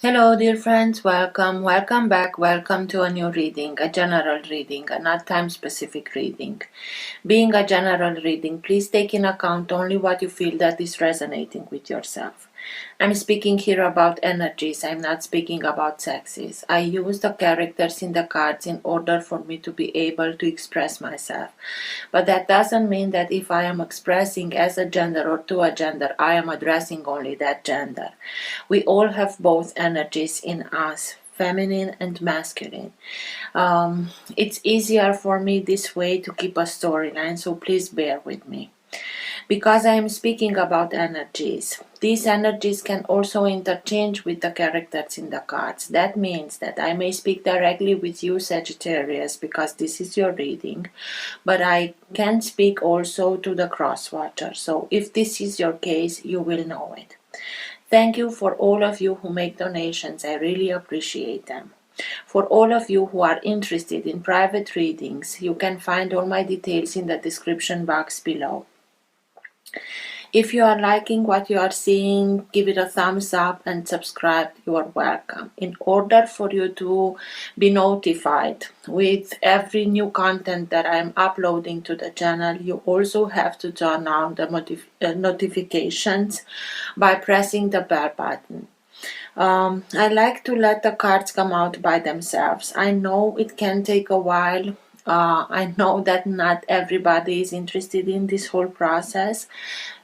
Hello dear friends, welcome back, welcome to a new reading, a general reading, a not time specific reading. Being a general reading, please take in account only what you feel that is resonating with yourself. I'm speaking here about energies, I'm not speaking about sexes. I use the characters in the cards in order for me to be able to express myself. But that doesn't mean that if I am expressing as a gender or to a gender, I am addressing only that gender. We all have both energies in us, feminine and masculine. It's easier for me this way to keep a storyline, so please bear with me. Because I am speaking about energies, these energies can also interchange with the characters in the cards. That means that I may speak directly with you, Sagittarius, because this is your reading, but I can speak also to the cross-watcher. So if this is your case, you will know it. Thank you for all of you who make donations. I really appreciate them. For all of you who are interested in private readings, you can find all my details in the description box below. If you are liking what you are seeing, give it a thumbs up and subscribe. You are welcome. In order for you to be notified with every new content that I am uploading to the channel, you also have to turn on the notifications by pressing the bell button. I like to let the cards come out by themselves. I know it can take a while. I know that not everybody is interested in this whole process.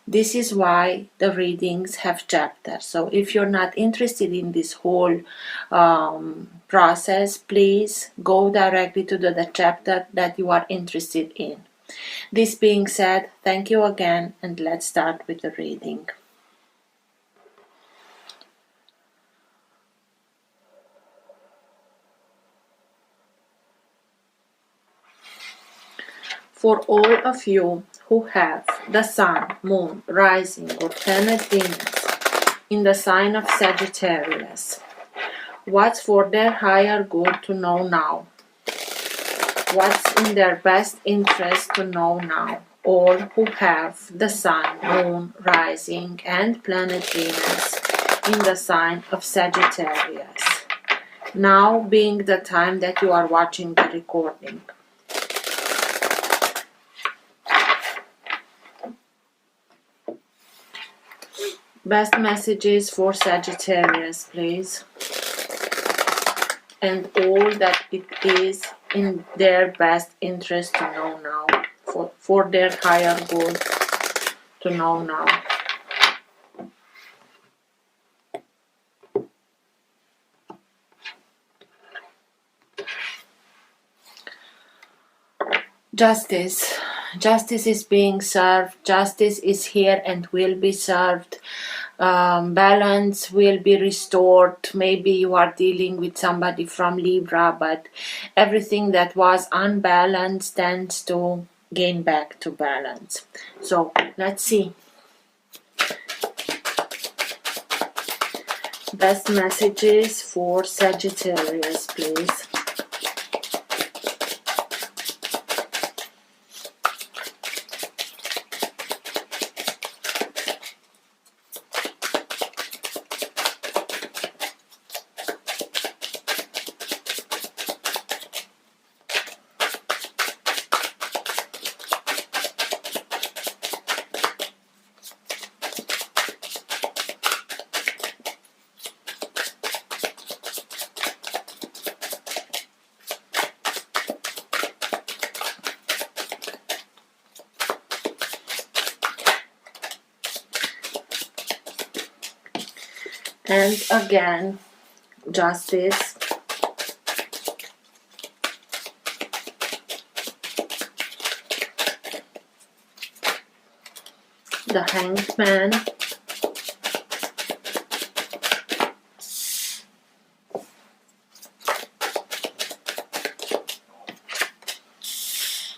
This is why the readings have chapters. So if you're not interested in this whole process, please go directly to the chapter that you are interested in. This being said, thank you again, and let's start with the reading. For all of you who have the Sun, Moon, Rising, or Planet Venus in the sign of Sagittarius, what's for their higher good to know now? What's in their best interest to know now? All who have the Sun, Moon, Rising, and Planet Venus in the sign of Sagittarius. Now being the time that you are watching the recording. Best messages for Sagittarius, please. And all that it is in their best interest to know now. For their higher good to know now. Justice. Justice is being served. Justice is here and will be served. Balance will be restored. Maybe you are dealing with somebody from Libra, but everything that was unbalanced tends to gain back to balance. So let's see. Best messages for Sagittarius, please. And again, justice. The Hanged Man.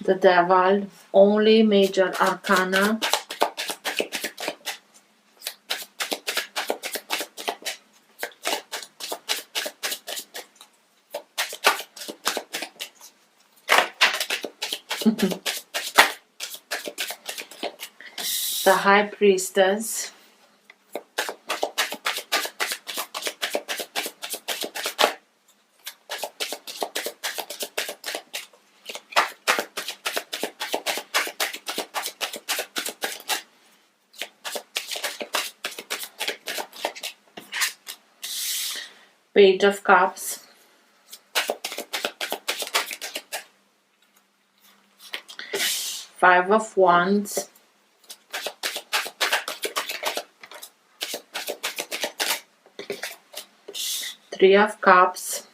The Devil. Only major arcana. The High Priestess. Page of Cups, Five of Wands, Three of Cups,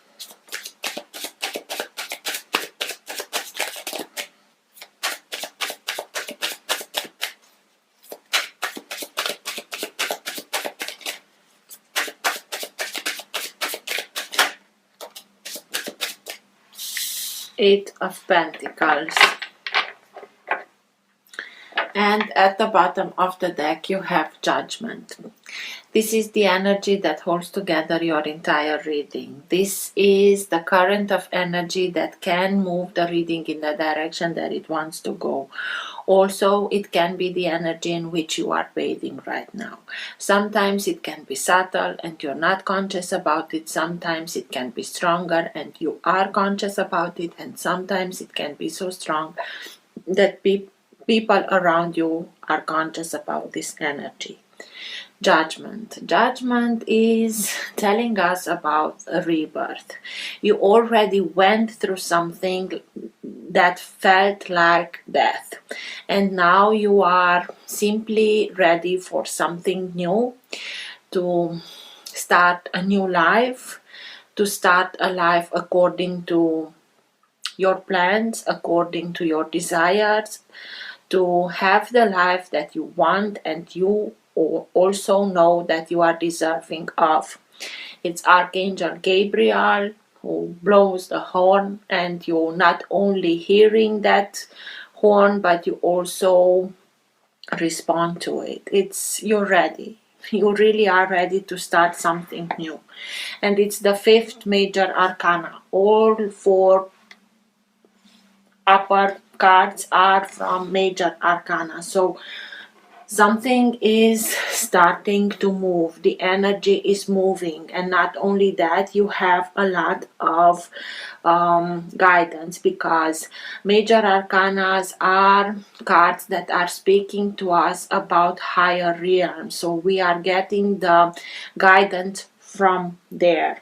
Eight of Pentacles. And at the bottom of the deck you have Judgment. This is the energy that holds together your entire reading. This is the current of energy that can move the reading in the direction that it wants to go. Also, it can be the energy in which you are bathing right now. Sometimes it can be subtle and you're not conscious about it. Sometimes it can be stronger and you are conscious about it. And sometimes it can be so strong that people around you are conscious about this energy. Judgment. Judgment is telling us about a rebirth. You already went through something that felt like death, and now you are simply ready for something new, to start a new life, to start a life according to your plans, according to your desires, to have the life that you want and you also know that you are deserving of. It's Archangel Gabriel who blows the horn, and you're not only hearing that horn but you also respond to it. You're ready. You really are ready to start something new. And it's the fifth major arcana. All four upper cards are from major arcana. So something is starting to move. The energy is moving, and not only that, you have a lot of guidance, because major arcanas are cards that are speaking to us about higher realms. So we are getting the guidance from there.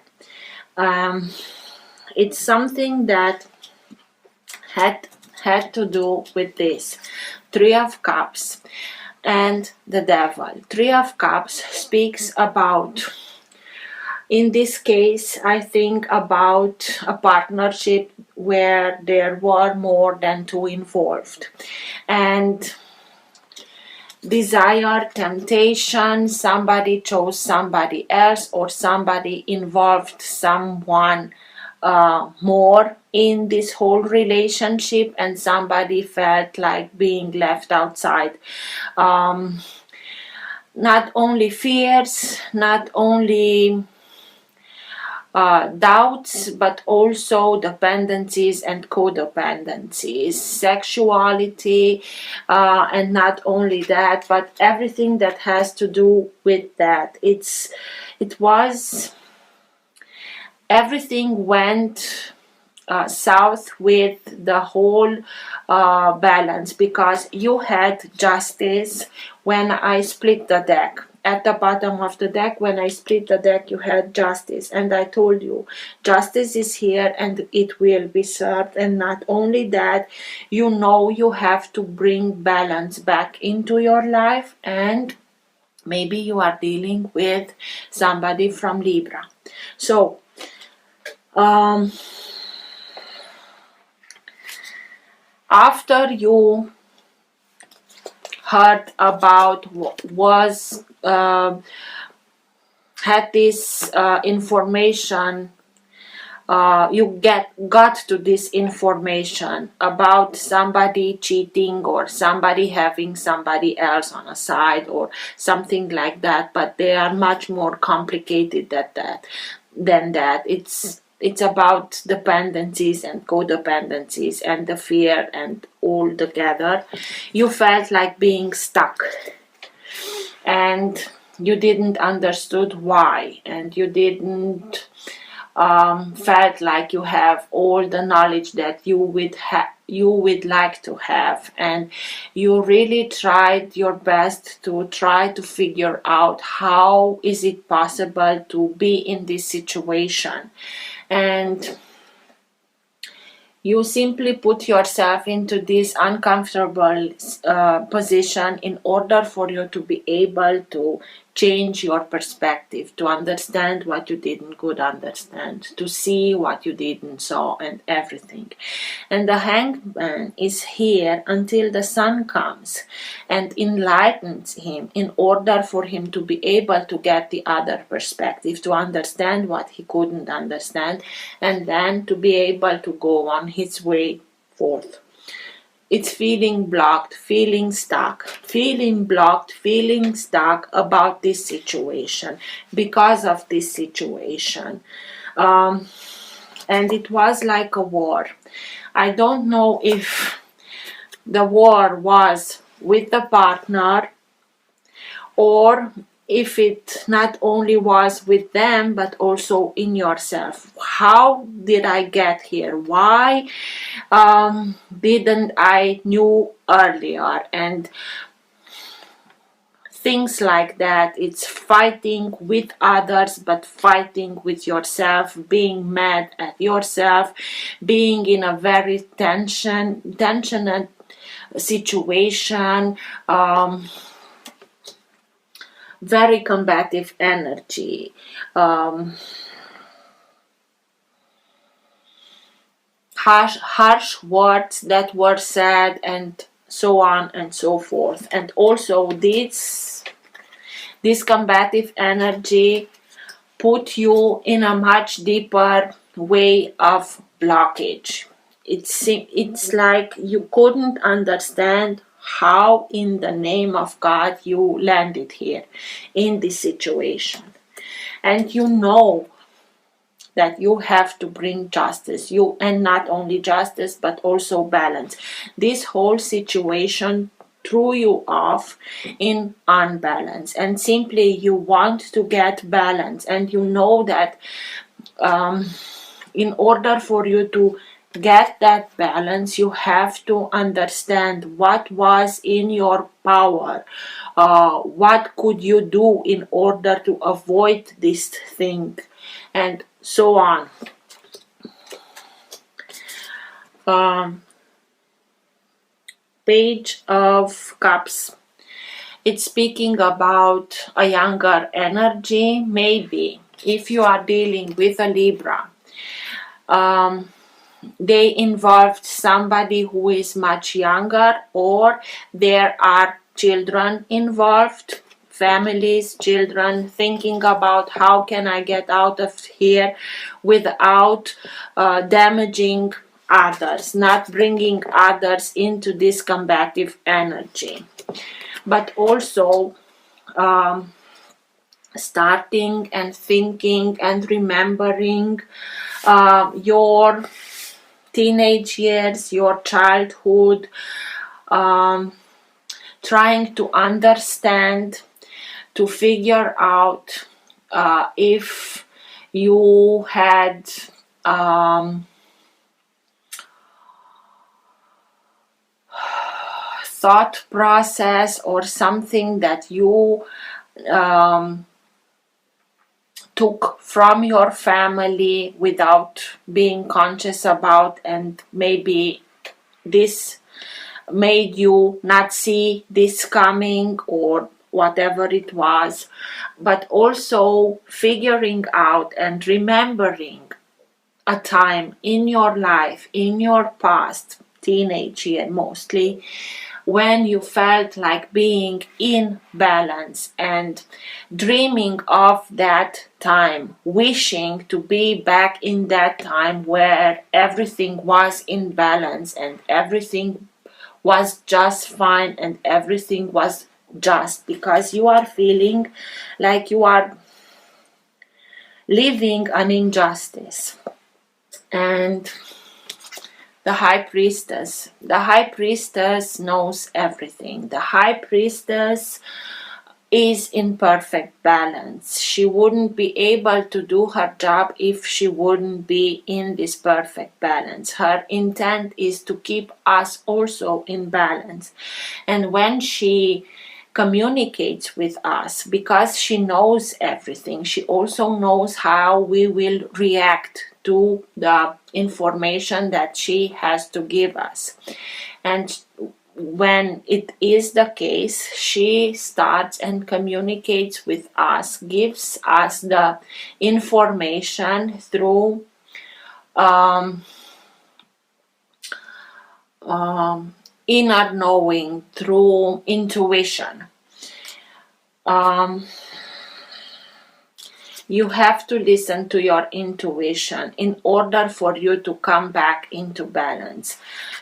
It's something that had to do with this. Three of Cups and the Devil. Three of Cups speaks about, in this case, I think about a partnership where there were more than two involved. And desire, temptation, somebody chose somebody else, or somebody involved someone more in this whole relationship, and somebody felt like being left outside. Not only fears, not only doubts, but also dependencies and codependencies, sexuality, and not only that, but everything that has to do with that. Everything went south with the whole balance, because you had Justice when I split the deck. At the bottom of the deck, when I split the deck, you had Justice, and I told you Justice is here and it will be served. And not only that, you know you have to bring balance back into your life, and maybe you are dealing with somebody from Libra. So after you heard about had this information, you got to this information about somebody cheating or somebody having somebody else on a side or something like that, but they are much more complicated than that. It's about dependencies and codependencies and the fear and all together. You felt like being stuck, and you didn't understood why, and you didn't felt like you have all the knowledge that you would like to have, and you really tried your best to try to figure out how is it possible to be in this situation. And you simply put yourself into this uncomfortable position in order for you to be able to change your perspective, to understand what you didn't could understand, to see what you didn't saw, and everything. And the hangman is here until the sun comes and enlightens him in order for him to be able to get the other perspective, to understand what he couldn't understand, and then to be able to go on his way forth. It's feeling blocked, feeling stuck, feeling blocked, feeling stuck about this situation, because of this situation. And it was like a war. I don't know if the war was with the partner, or if it not only was with them but also in yourself. How did I get here? Why didn't I knew earlier? And things like that. It's fighting with others but fighting with yourself, being mad at yourself, being in a very tensioned situation, very combative energy, harsh words that were said, and so on and so forth. And also this combative energy put you in a much deeper way of blockage. It's like you couldn't understand how in the name of God you landed here in this situation. And you know that you have to bring justice, and not only justice but also balance. This whole situation threw you off in unbalance, and simply you want to get balance, and you know that in order for you to get that balance, you have to understand what was in your power, what could you do in order to avoid this thing, and so on. Page of Cups. It's speaking about a younger energy. Maybe if you are dealing with a Libra, they involved somebody who is much younger, or there are children involved, families, children, thinking about how can I get out of here without damaging others, not bringing others into this combative energy. But also starting and thinking and remembering your teenage years, your childhood, trying to understand, to figure out if you had thought process or something that you took from your family without being conscious about, and maybe this made you not see this coming, or whatever it was. But also figuring out and remembering a time in your life, in your past, teenage year mostly, when you felt like being in balance, and dreaming of that time, wishing to be back in that time where everything was in balance and everything was just fine and everything was just, because you are feeling like you are living an injustice. And the High Priestess. The High Priestess knows everything. The High Priestess is in perfect balance. She wouldn't be able to do her job if she wouldn't be in this perfect balance. Her intent is to keep us also in balance. And when she communicates with us, because she knows everything, she also knows how we will react to the information that she has to give us. And when it is the case, she starts and communicates with us, gives us the information through inner knowing, through intuition. You have to listen to your intuition in order for you to come back into balance.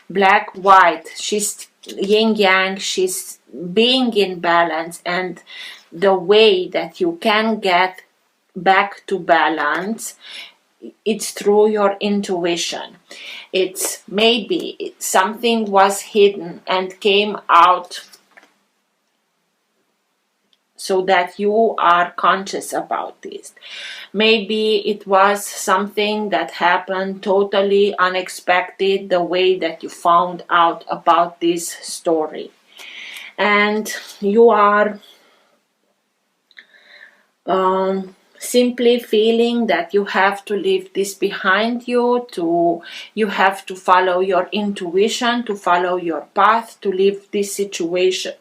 Black, white, she's yin yang, she's being in balance, and the way that you can get back to balance, it's through your intuition. It's maybe something was hidden and came out so that you are conscious about this. Maybe it was something that happened totally unexpected, the way that you found out about this story. And you are simply feeling that you have to leave this behind you, you have to follow your intuition, to follow your path, to leave this situation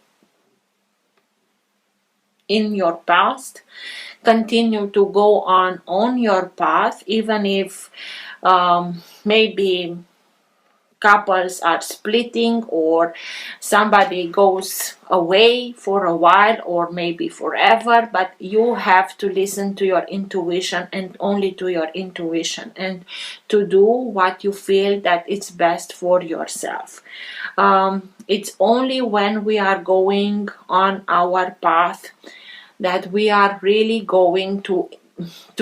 in your past, continue to go on your path, even if maybe couples are splitting or somebody goes away for a while or maybe forever, but you have to listen to your intuition and only to your intuition, and to do what you feel that it's best for yourself. It's only when we are going on our path that we are really going to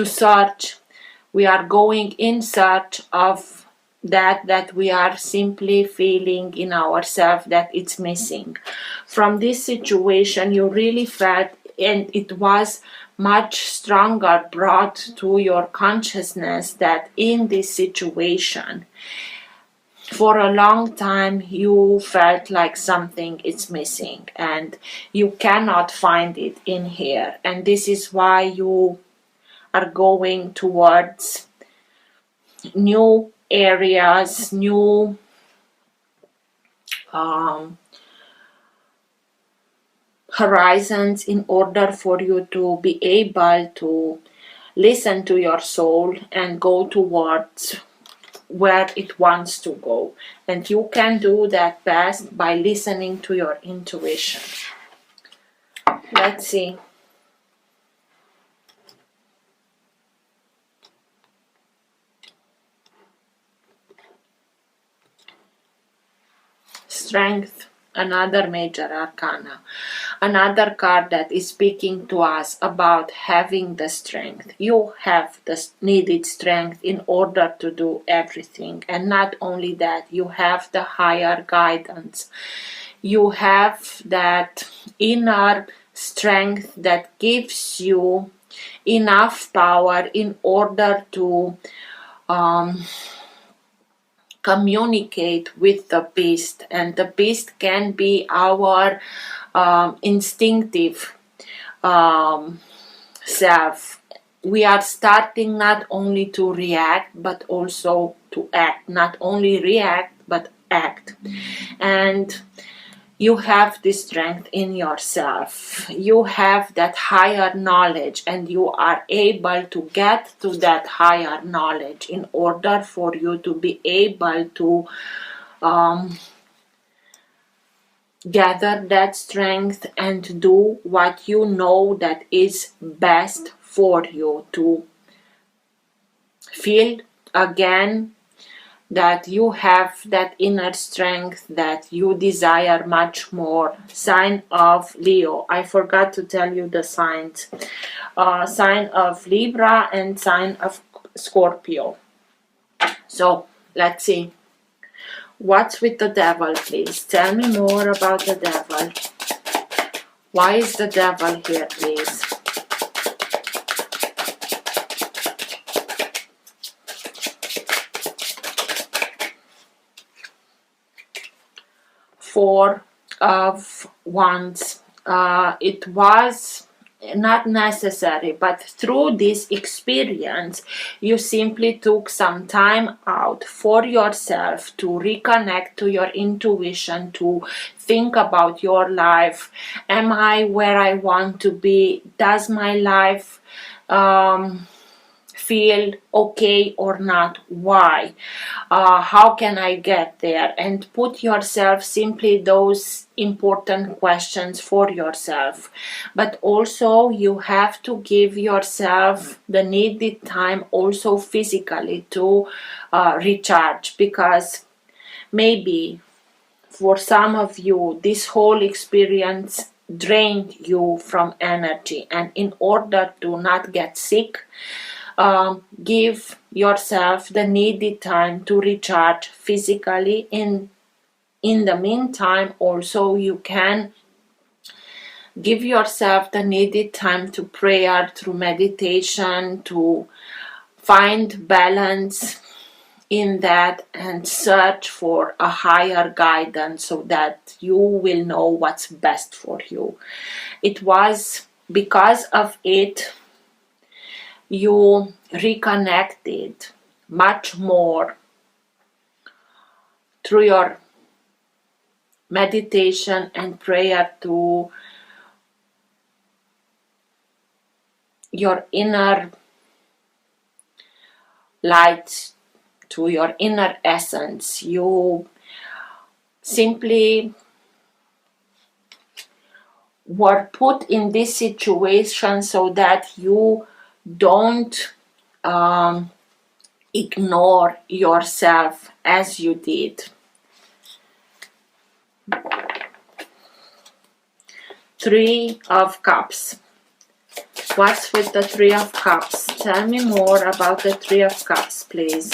search. We are going in search of that we are simply feeling in ourselves that it's missing. From this situation, you really felt, and it was much stronger brought to your consciousness, that in this situation, for a long time you felt like something is missing and you cannot find it in here, and this is why you are going towards new areas, new horizons, in order for you to be able to listen to your soul and go towards where it wants to go. And you can do that best by listening to your intuition. Let's see. Strength, another major arcana, another card that is speaking to us about having the strength. You have the needed strength in order to do everything, and not only that, you have the higher guidance. You have that inner strength that gives you enough power in order to communicate with the beast, and the beast can be our instinctive self. We are starting not only to react but also to act, not only react but act. And you have this strength in yourself. You have that higher knowledge, and you are able to get to that higher knowledge in order for you to be able to gather that strength and do what you know that is best for you, to feel again that you have that inner strength that you desire much more. Sign of Leo. I forgot to tell you the signs. Sign of Libra and sign of Scorpio. So let's see. What's with the devil, please? Tell me more about the devil. Why is the devil here, please? Four of Wands. It was not necessary, but through this experience you simply took some time out for yourself to reconnect to your intuition, to think about your life. Am I where I want to be? Does my life feel okay or not? Why? How can I get there? And put yourself simply those important questions for yourself. But also you have to give yourself the needed time also physically to recharge, because maybe for some of you this whole experience drained you from energy, and in order to not get sick, give yourself the needed time to recharge physically. In the meantime, also you can give yourself the needed time to prayer, through meditation, to find balance in that and search for a higher guidance so that you will know what's best for you. It was because of it you reconnected much more through your meditation and prayer to your inner light, to your inner essence. You simply were put in this situation so that you don't ignore yourself as you did. Three of Cups. What's with the Three of Cups? Tell me more about the Three of Cups, please.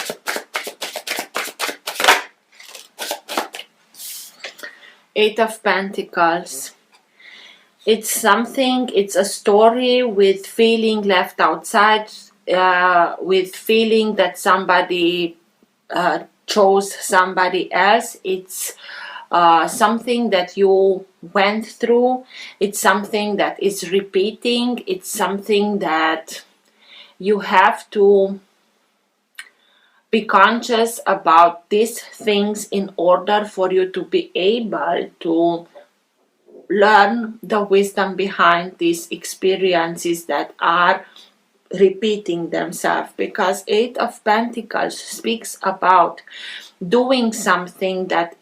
Eight of Pentacles. It's something, it's a story with feeling left outside, with feeling that somebody chose somebody else. It's something that you went through. It's something that is repeating. It's something that you have to be conscious about these things in order for you to be able to learn the wisdom behind these experiences that are repeating themselves. Because Eight of Pentacles speaks about doing something, that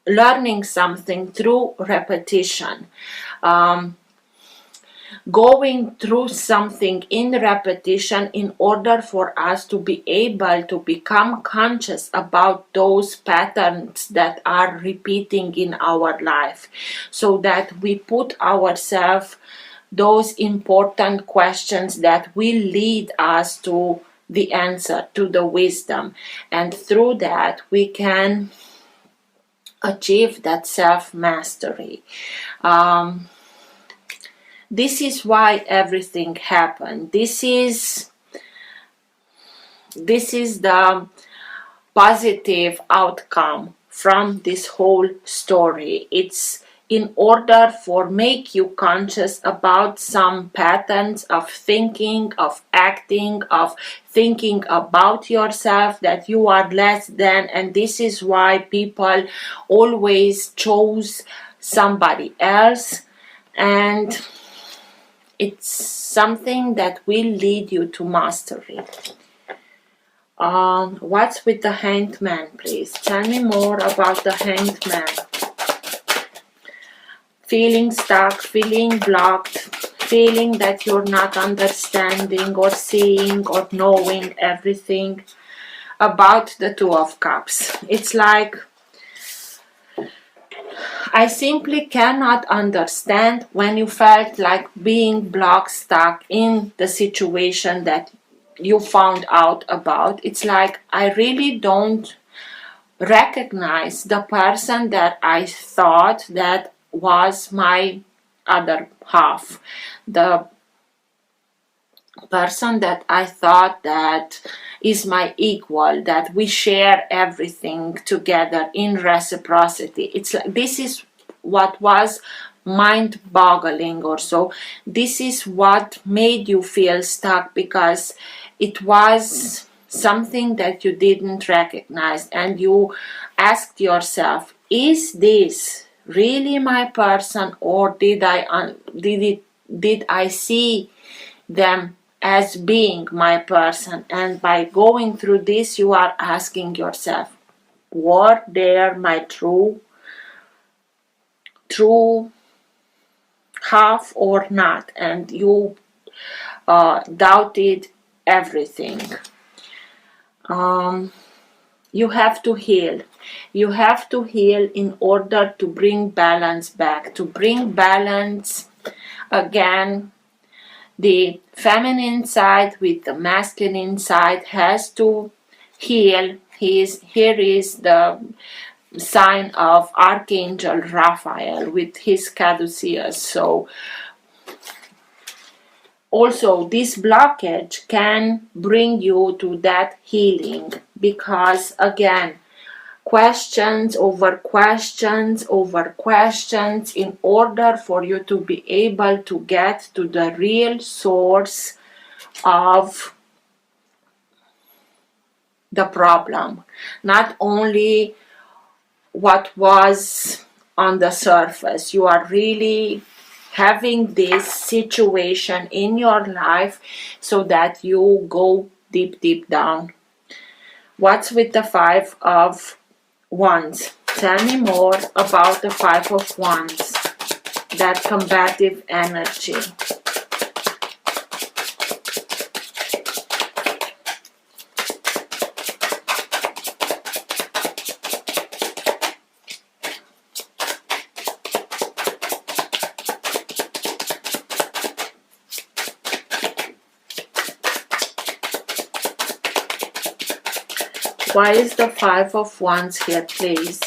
learning something through repetition, going through something in repetition in order for us to be able to become conscious about those patterns that are repeating in our life, so that we put ourselves those important questions that will lead us to the answer, to the wisdom, and through that we can achieve that self-mastery. This is why everything happened. This is the positive outcome from this whole story. It's in order for make you conscious about some patterns of thinking, of acting, of thinking about yourself, that you are less than, and this is why people always chose somebody else, and it's something that will lead you to mastery. What's with the Hanged Man, please? Tell me more about the Hanged Man. Feeling stuck, feeling blocked, feeling that you're not understanding or seeing or knowing everything about the Two of Cups. It's like, I simply cannot understand when you felt like being blocked, stuck in the situation that you found out about. It's like, I really don't recognize the person that I thought that was my other half, the person that I thought that is my equal, that we share everything together in reciprocity. It's like, this is what was mind-boggling or so. This is what made you feel stuck, because it was something that you didn't recognize, and you asked yourself, is this really my person, or did I see them as being my person? And by going through this, you are asking yourself, were they my true half or not? And you doubted everything. You have to heal. You have to heal in order to bring balance back, to bring balance again. The feminine side with the masculine side has to heal. Here is the sign of Archangel Raphael with his caduceus. So also this blockage can bring you to that healing, because again, questions over questions over questions, in order for you to be able to get to the real source of the problem, not only what was on the surface. You are really having this situation in your life so that you go deep down. What's with the Five of Wands? Tell me more about the Five of Wands, that combative energy. Why is the Five of Wands here, please?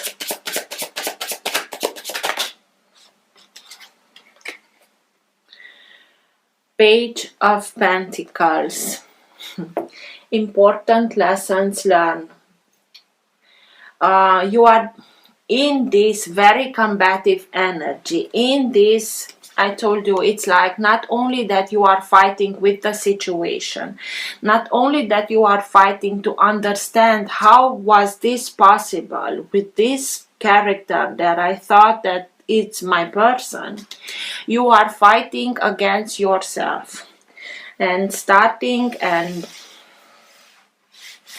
Page of Pentacles. Important lessons learned. You are in this very combative energy, in this, I told you, it's like not only that you are fighting with the situation, not only that you are fighting to understand how was this possible with this character that I thought that it's my person. You are fighting against yourself and starting and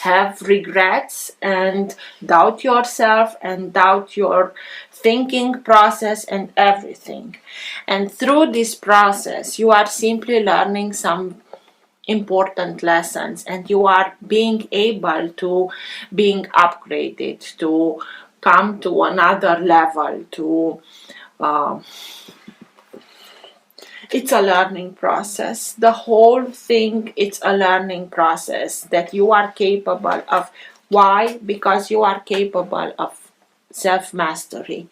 have regrets and doubt yourself and doubt your thinking process and everything. And through this process, you are simply learning some important lessons, and you are being able to being upgraded, to come to another level, to it's a learning process. The whole thing, it's a learning process that you are capable of. Why? Because you are capable of self-mastery.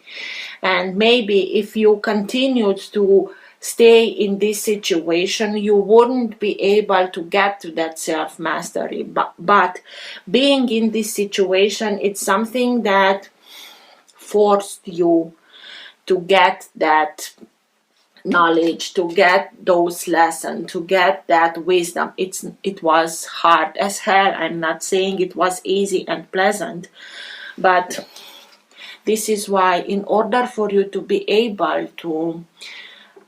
And maybe if you continued to stay in this situation, you wouldn't be able to get to that self-mastery. But being in this situation, it's something that forced you to get that knowledge, to get those lessons, to get that wisdom. It was hard as hell. I'm not saying it was easy and pleasant, but this is why, in order for you to be able to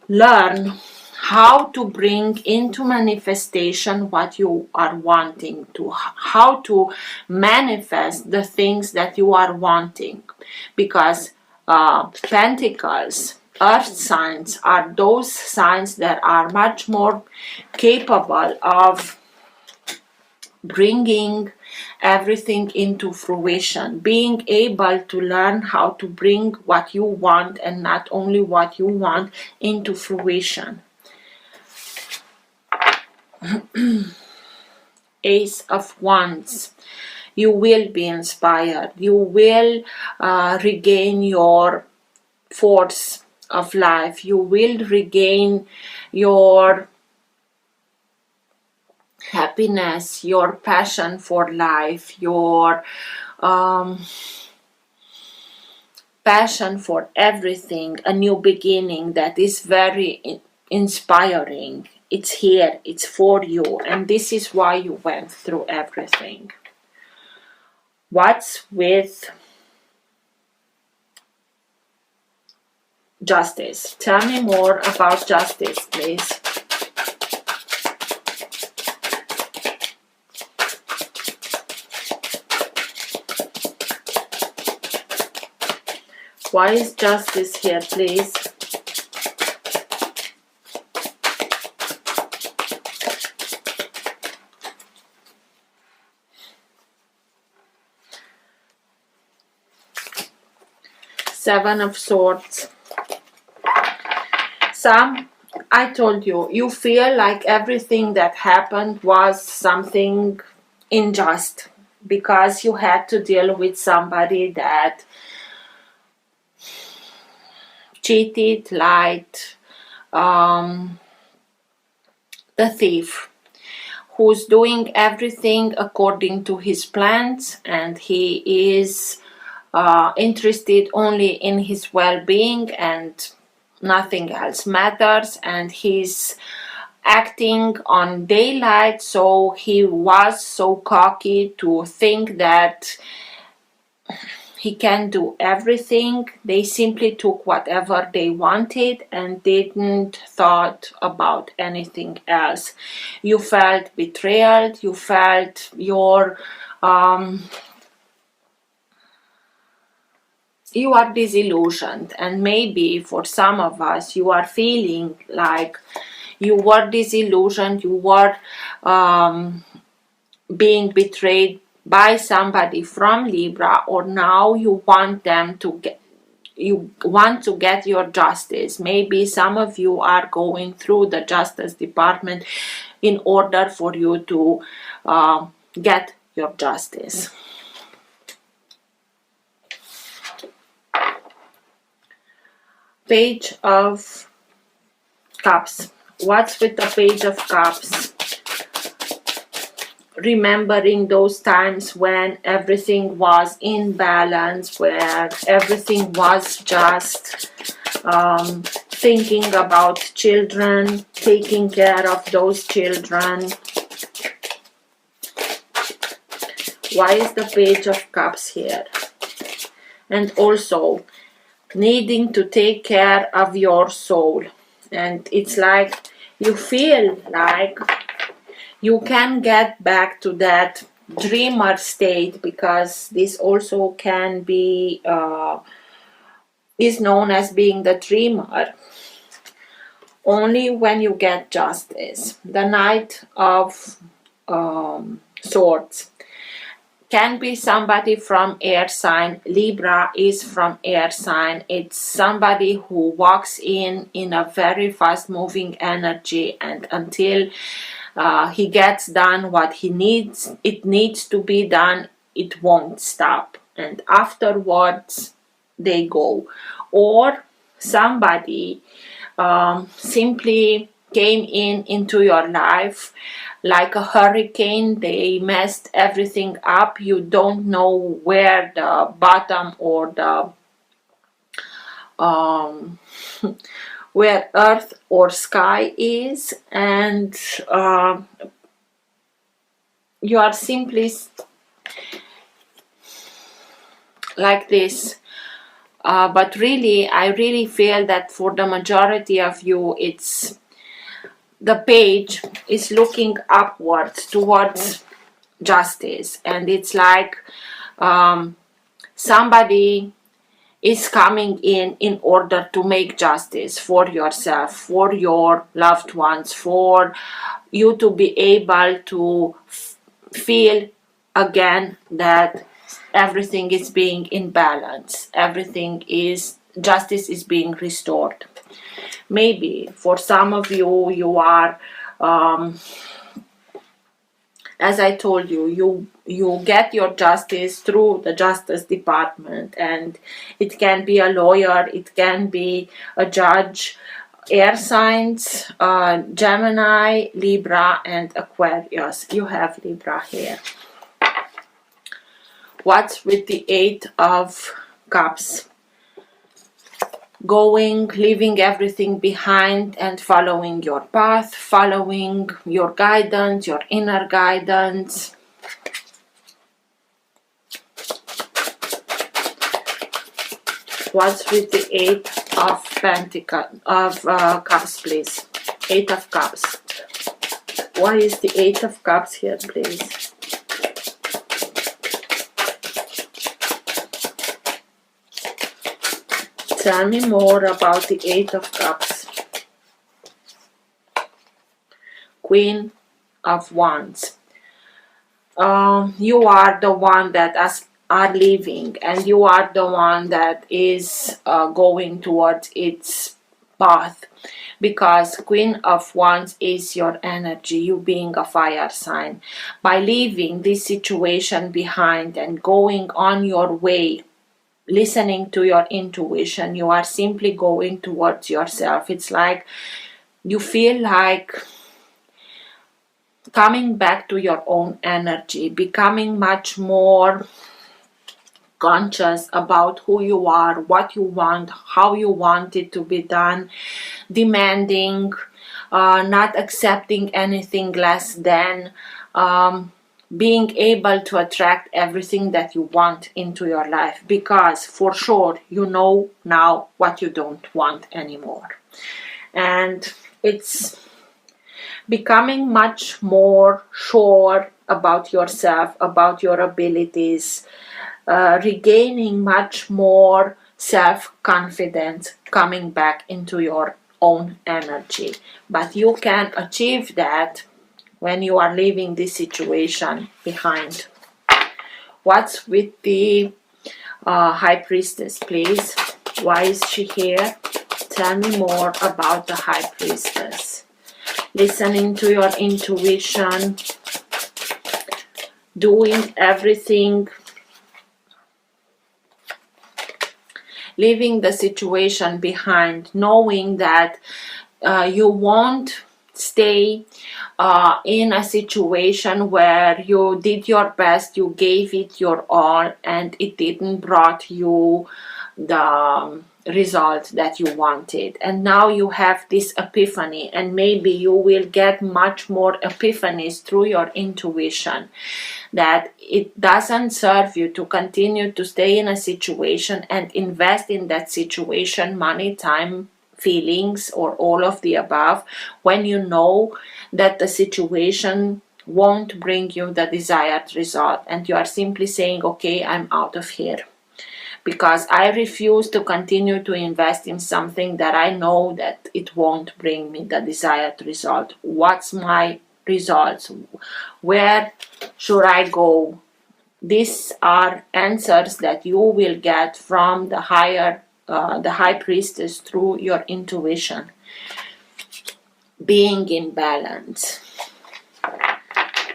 learn how to bring into manifestation what you are wanting to, how to manifest the things that you are wanting, because Pentacles, earth signs, are those signs that are much more capable of bringing everything into fruition, being able to learn how to bring what you want and not only what you want into fruition. Ace of Wands. You will be inspired. You will regain your force of life. You will regain your happiness, your passion for life, your passion for everything, a new beginning that is very inspiring. It's here, it's for you, and this is why you went through everything. What's with justice? Tell me more about justice, please. Why is justice here, please? Seven of Swords. I told you, you feel like everything that happened was something unjust because you had to deal with somebody that cheated, lied, the thief, who's doing everything according to his plans, and he is interested only in his well-being and nothing else matters, and he's acting on daylight, so he was so cocky to think that he can do everything. They simply took whatever they wanted and didn't thought about anything else. You felt betrayed, you felt your you are disillusioned, and maybe for some of us you are feeling like you were disillusioned, you were being betrayed by somebody from Libra, or now you want them to get, you want to get your justice. Maybe some of you are going through the Justice Department in order for you to get your justice. Page of Cups. What's with the Page of Cups? Remembering those times when everything was in balance, where everything was just thinking about children, taking care of those children. Why is the Page of Cups here? And also needing to take care of your soul, and it's like you feel like you can get back to that dreamer state, because this also can be is known as being the dreamer, only when you get justice. The Knight of Swords can be somebody from air sign. Libra is from air sign. It's somebody who walks in a very fast moving energy, and until he gets done what he needs, it needs to be done, it won't stop, and afterwards they go. Or somebody simply came into your life like a hurricane. They messed everything up. You don't know where the bottom or the where earth or sky is, and you are simply like this. But really, I really feel that for the majority of you, it's the page is looking upwards towards justice, and it's like somebody is coming in order to make justice for yourself, for your loved ones, for you to be able to feel again that everything is being in balance, everything is, justice is being restored. Maybe for some of you, you are as I told you, you get your justice through the Justice Department, and it can be a lawyer, it can be a judge. Air signs, Gemini, Libra, and Aquarius. You have Libra here. What's with the Eight of Cups? Going, leaving everything behind and following your path, following your guidance, your inner guidance. What's with the Eight of Cups, please? Eight of Cups. Why is the Eight of Cups here, please? Tell me more about the Eight of Cups. Queen of Wands. You are the one that are leaving, and you are the one that is going towards its path, because Queen of Wands is your energy, you being a fire sign. By leaving this situation behind and going on your way, listening to your intuition, you are simply going towards yourself. It's like you feel like coming back to your own energy, becoming much more conscious about who you are, what you want, how you want it to be done, demanding, not accepting anything less than, being able to attract everything that you want into your life, because for sure you know now what you don't want anymore. And it's becoming much more sure about yourself, about your abilities, regaining much more self-confidence, coming back into your own energy. But you can achieve that when you are leaving this situation behind. What's with the High Priestess, please? Why is she here? Tell me more about the High Priestess. Listening to your intuition, doing everything, leaving the situation behind, knowing that you won't stay in a situation where you did your best, you gave it your all, and it didn't brought you the result that you wanted. And now you have this epiphany, and maybe you will get much more epiphanies through your intuition, that it doesn't serve you to continue to stay in a situation and invest in that situation money, time, feelings, or all of the above, when you know that the situation won't bring you the desired result, and you are simply saying, okay, I'm out of here, because I refuse to continue to invest in something that I know that it won't bring me the desired result. What's my results? Where should I go? These are answers that you will get from the High Priestess through your intuition. Being in balance.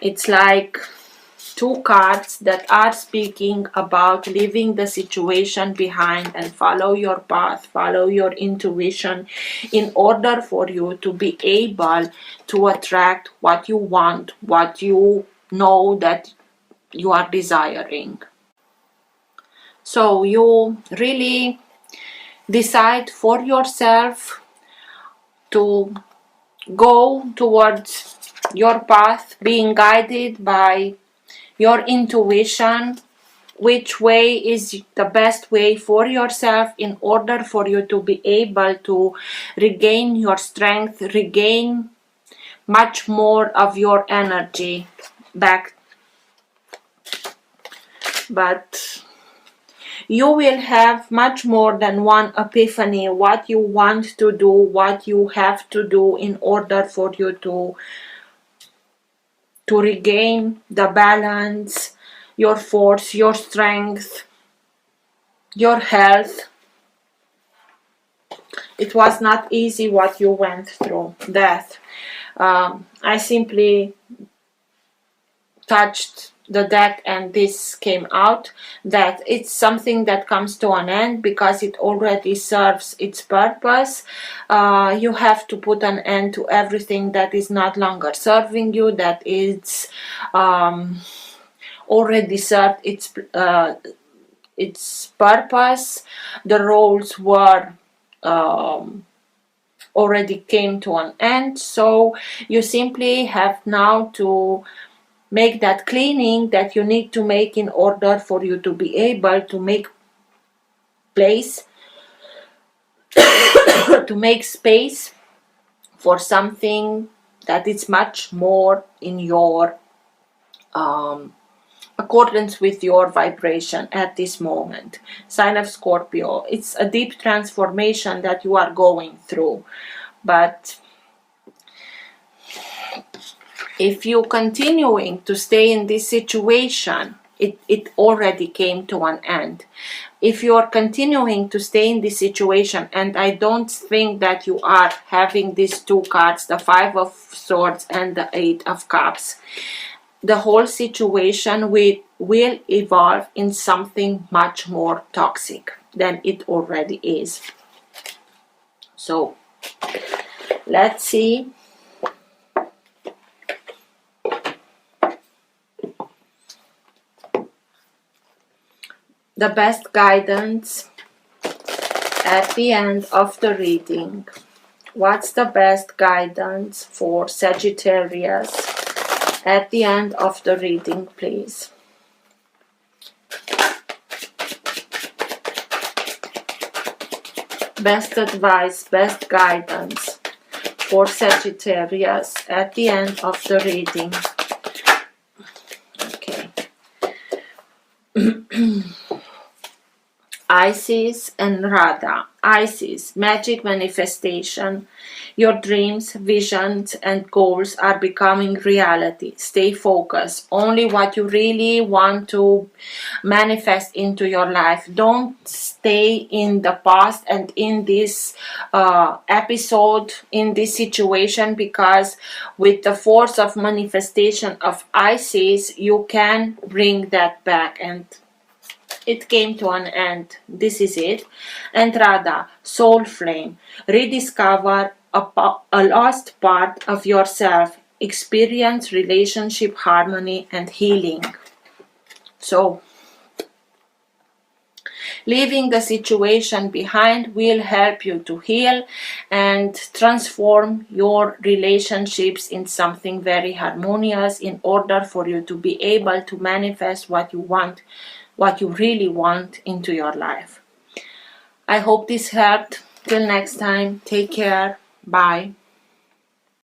It's like two cards that are speaking about leaving the situation behind and follow your path, follow your intuition, in order for you to be able to attract what you want, what you know that you are desiring. So you really decide for yourself to go towards your path, being guided by your intuition, which way is the best way for yourself, in order for you to be able to regain your strength, regain much more of your energy back. But you will have much more than one epiphany, what you want to do, what you have to do in order for you to regain the balance, your force, your strength, your health. It was not easy what you went through, death. I simply touched the deck and this came out, that it's something that comes to an end because it already serves its purpose. You have to put an end to everything that is not longer serving you, that is already served its purpose. The roles were already came to an end, so you simply have now to make that cleaning that you need to make in order for you to be able to make place to make space for something that is much more in your accordance with your vibration at this moment. Sign of Scorpio, it's a deep transformation that you are going through, but if you continuing to stay in this situation, it already came to an end. If you are continuing to stay in this situation, and I don't think that you are having these two cards, the Five of Swords and the Eight of Cups, the whole situation will evolve in something much more toxic than it already is. So let's see. The best guidance at the end of the reading. What's the best guidance for Sagittarius at the end of the reading, please? Best advice, best guidance for Sagittarius at the end of the reading. Okay. Isis and Radha. Isis, magic manifestation. Your dreams, visions, and goals are becoming reality. Stay focused. Only what you really want to manifest into your life. Don't stay in the past and in this episode, in this situation, because with the force of manifestation of Isis, you can bring that back, and it came to an end. This is it. And Radha, soul flame. Rediscover a lost part of yourself. Experience relationship harmony and healing. So, leaving the situation behind will help you to heal and transform your relationships in something very harmonious in order for you to be able to manifest what you want, what you really want into your life. I hope this helped. Till next time, take care. Bye.